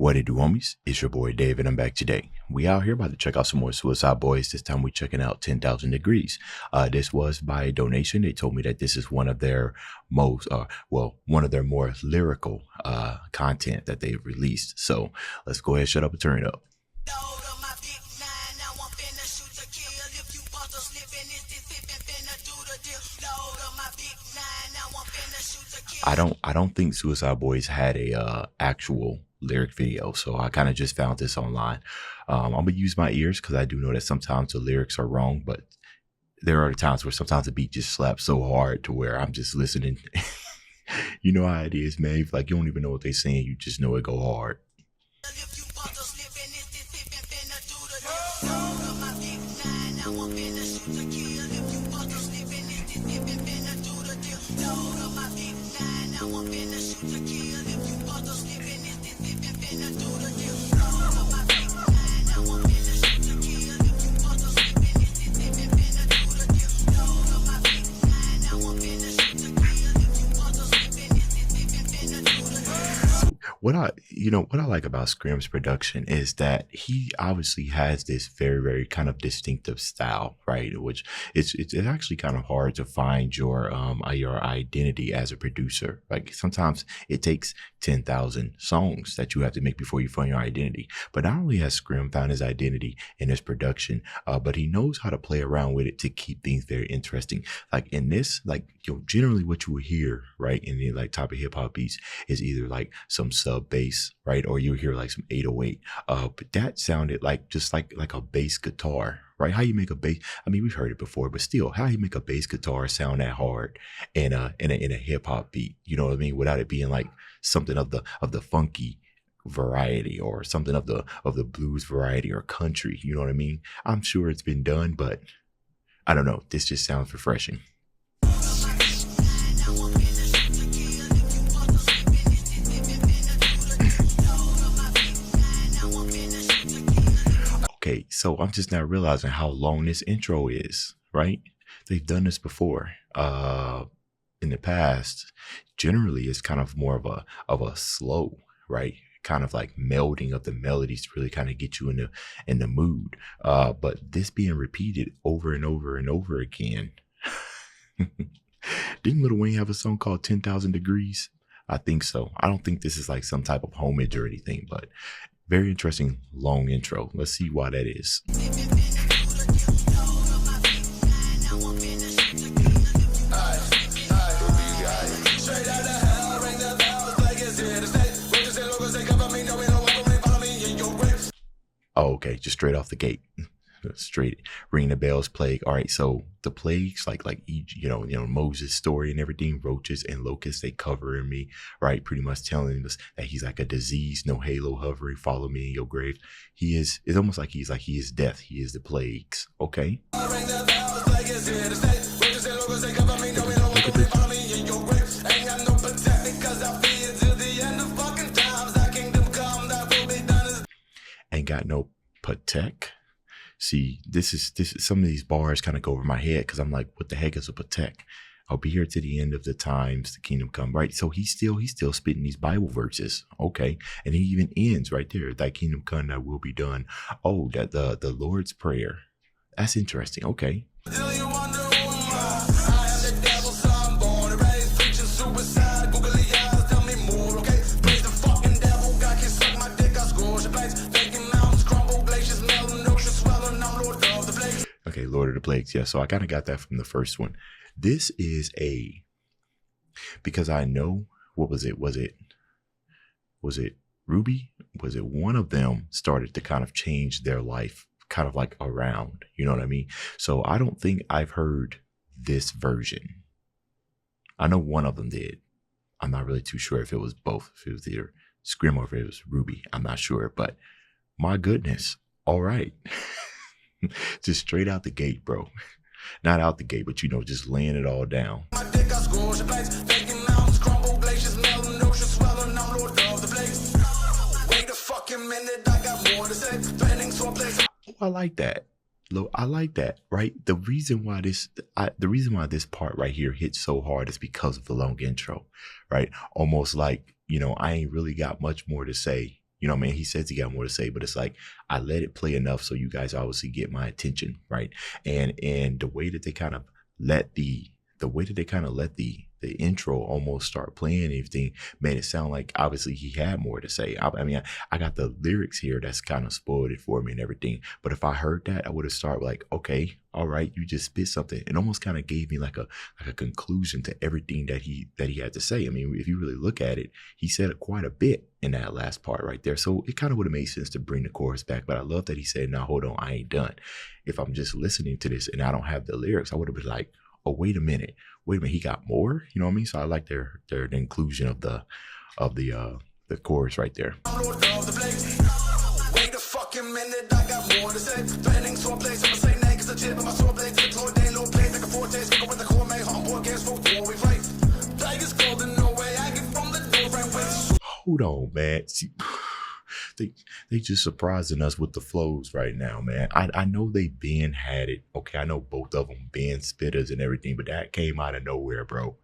What it do, homies? It's your boy Dave, and I'm back today. We out here about to check out some more Suicide Boys. This time we checking out 10,000 Degrees. This was by donation. They told me that this is one of their most, one of their more lyrical content that they've released. So let's go ahead, shut up, and turn it up. I don't think Suicide Boys had a actual lyric video, so I kind of just found this online. I'm gonna use my ears because I do know that sometimes the lyrics are wrong, but there are times where sometimes the beat just slaps so hard to where I'm just listening. You know how it is, man. Like you don't even know what they're saying, you just know it go hard. What I like about Scrim's production is that he obviously has this very kind of distinctive style, right? Which it's actually kind of hard to find your identity as a producer. Like sometimes it takes 10,000 songs that you have to make before you find your identity. But not only has Scrim found his identity in his production, but he knows how to play around with it to keep things very interesting. Like in this, like generally what you will hear, right, in the like type of hip hop beats is either like some sub bass, right, or you hear like some 808. But that sounded like just like a bass guitar, right? How you make a bass? I mean, we've heard it before, but still, how you make a bass guitar sound that hard in a hip hop beat? You know what I mean? Without it being like something of the funky variety or something of the blues variety or country. You know what I mean? I'm sure it's been done, but I don't know. This just sounds refreshing. Okay, so I'm just now realizing how long this intro is, right? They've done this before. In the past, generally it's kind of more of a slow, right? Kind of like melding of the melodies to really kind of get you in the mood. But this being repeated over and over and over again. Didn't Lil Wayne have a song called 10,000 Degrees? I think so. I don't think this is like some type of homage or anything, but very interesting long intro. Let's see why that is. Oh, okay, just straight off the gate. Straight ring the bells, plague. All right, so the plagues, like Moses' story and everything, roaches and locusts, they covering me, right? Pretty much telling us that he's like a disease, no halo hovering, follow me in your grave. It's almost like he is death, he is the plagues. Okay. Ain't got no Patek. See, this is some of these bars kind of go over my head because I'm like, what the heck is a Patek? I'll be here to the end of the times, the kingdom come, right? So he's still spitting these Bible verses, okay? And he even ends right there, thy kingdom come, thy will be done. Oh, that the Lord's Prayer. That's interesting, okay. Okay, Lord of the Plagues. Yeah, so I kind of got that from the first one. This is because I know, what was it? Was it Ruby? Was it one of them started to kind of change their life kind of like around, you know what I mean? So I don't think I've heard this version. I know one of them did. I'm not really too sure if it was both, if it was either Scrim or if it was Ruby. I'm not sure, but my goodness. All right. Just straight out the gate, bro. Not out the gate, but just laying it all down. Oh, I like that. I like that, right? The reason why this part right here hits so hard is because of the long intro, right? Almost like, I ain't really got much more to say. You know what I mean? He says he got more to say, but it's like I let it play enough so you guys obviously get my attention, right? And the way that they kind of let the intro almost start playing everything made it sound like obviously he had more to say. I mean, I got the lyrics here that's kind of spoiled it for me and everything. But if I heard that, I would have started like, okay, all right, you just spit something. It almost kind of gave me like a conclusion to everything that he had to say. I mean, if you really look at it, he said quite a bit in that last part right there. So it kind of would have made sense to bring the chorus back. But I love that he said, now hold on, I ain't done. If I'm just listening to this and I don't have the lyrics, I would have been like, oh, wait a minute, he got more. You know what I mean? So I like their inclusion of the chorus right there. Wait a fucking minute, I got more to say. Planning so place, I'ma say nay, cause the chip in my sword blade, take Lord day, low play, like a forte, speak with the core, mate, homeboy, against folk, war we fight. Tigers golden, no way, I get from the door, right way. Hold on, man. See, they just surprising us with the flows right now, man. I know they been had it. Okay, I know both of them been spitters and everything, but that came out of nowhere, bro.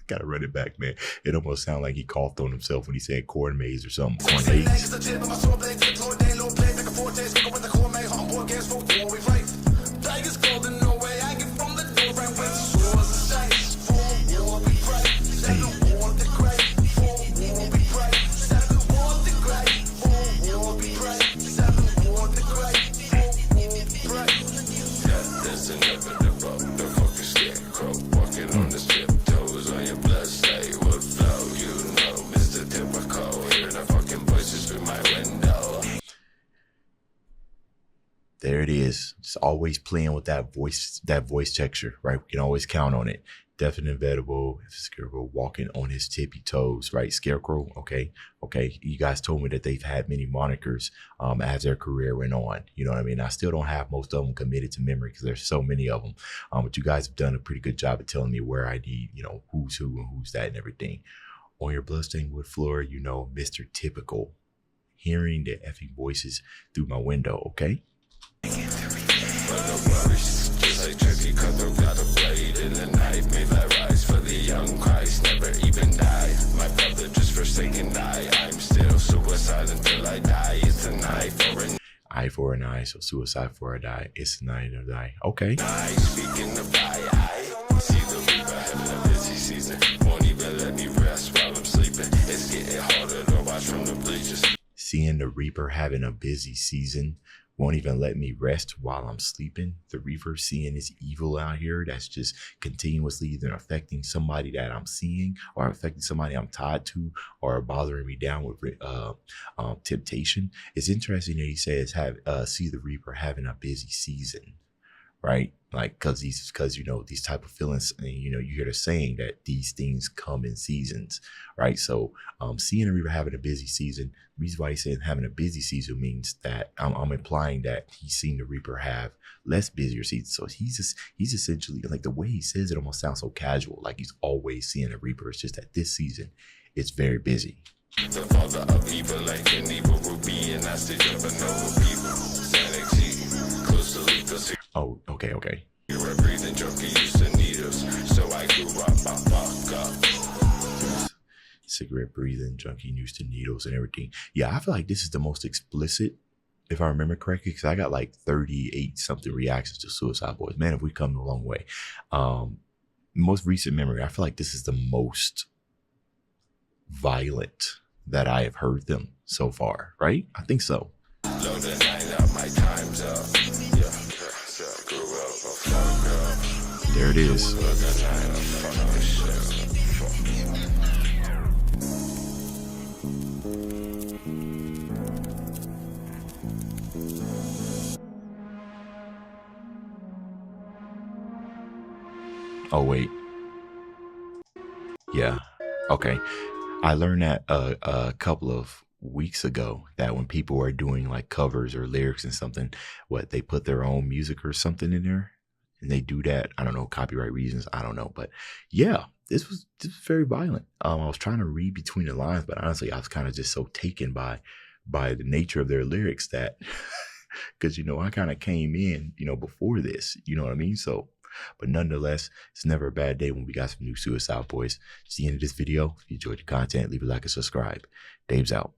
Gotta run it back, man. It almost sounded like he coughed on himself when he said corn maze or something. Corn maze. There it is. Just always playing with that voice texture, right? We can always count on it. Definite inevitable. Scarecrow walking on his tippy toes, right? Scarecrow. Okay. You guys told me that they've had many monikers as their career went on. You know what I mean? I still don't have most of them committed to memory because there's so many of them. But you guys have done a pretty good job of telling me where I need, who's who and who's that and everything. On your bloodstained wood floor, Mr. Typical. Hearing the effing voices through my window, okay? Just like Turkey Cutthroat got a blade in the knife, made my rise for the young Christ, never even die. My brother just forsaken die. I'm still suicide until I die. It's an eye for an eye for an eye, so suicide for a die. It's an eye to die. Okay. Speaking of die, I see the Reaper having a busy season. Won't even let me rest while I'm sleeping. It's getting harder to watch from the bleachers. Seeing the Reaper having a busy season. Won't even let me rest while I'm sleeping. The Reaper seeing this evil out here that's just continuously either affecting somebody that I'm seeing or affecting somebody I'm tied to or bothering me down with temptation. It's interesting that he says see the Reaper having a busy season, right? Like, cause these type of feelings, and you hear the saying that these things come in seasons, right? So, seeing the Reaper having a busy season, the reason why he's saying having a busy season means that I'm implying that he's seen the Reaper have less busier seasons. So he's essentially, like, the way he says it almost sounds so casual, like he's always seeing the Reaper. It's just that this season, it's very busy. The father of evil, like an evil ruby, and I still jump over people. Close to lethal. Oh, okay. You're a breathing junkie used to needles, so I grew up, I fuck up. Cigarette breathing junkie used to needles and everything. Yeah, I feel like this is the most explicit, if I remember correctly, because I got like 38 something reactions to Suicide Boys. Man, have we come a long way. Most recent memory, I feel like this is the most violent that I have heard them so far, right? I think so. Load the night up, my time's up. There it is. Oh, wait. Yeah. Okay. I learned that a couple of weeks ago that when people are doing like covers or lyrics and something, they put their own music or something in there. And they do that. I don't know, copyright reasons. I don't know. But yeah, this was very violent. I was trying to read between the lines, but honestly, I was kind of just so taken by the nature of their lyrics that, because, I kind of came in, before this, you know what I mean? So But nonetheless, it's never a bad day when we got some new Suicide Boys. It's the end of this video. If you enjoyed the content, leave a like and subscribe. Dave's out.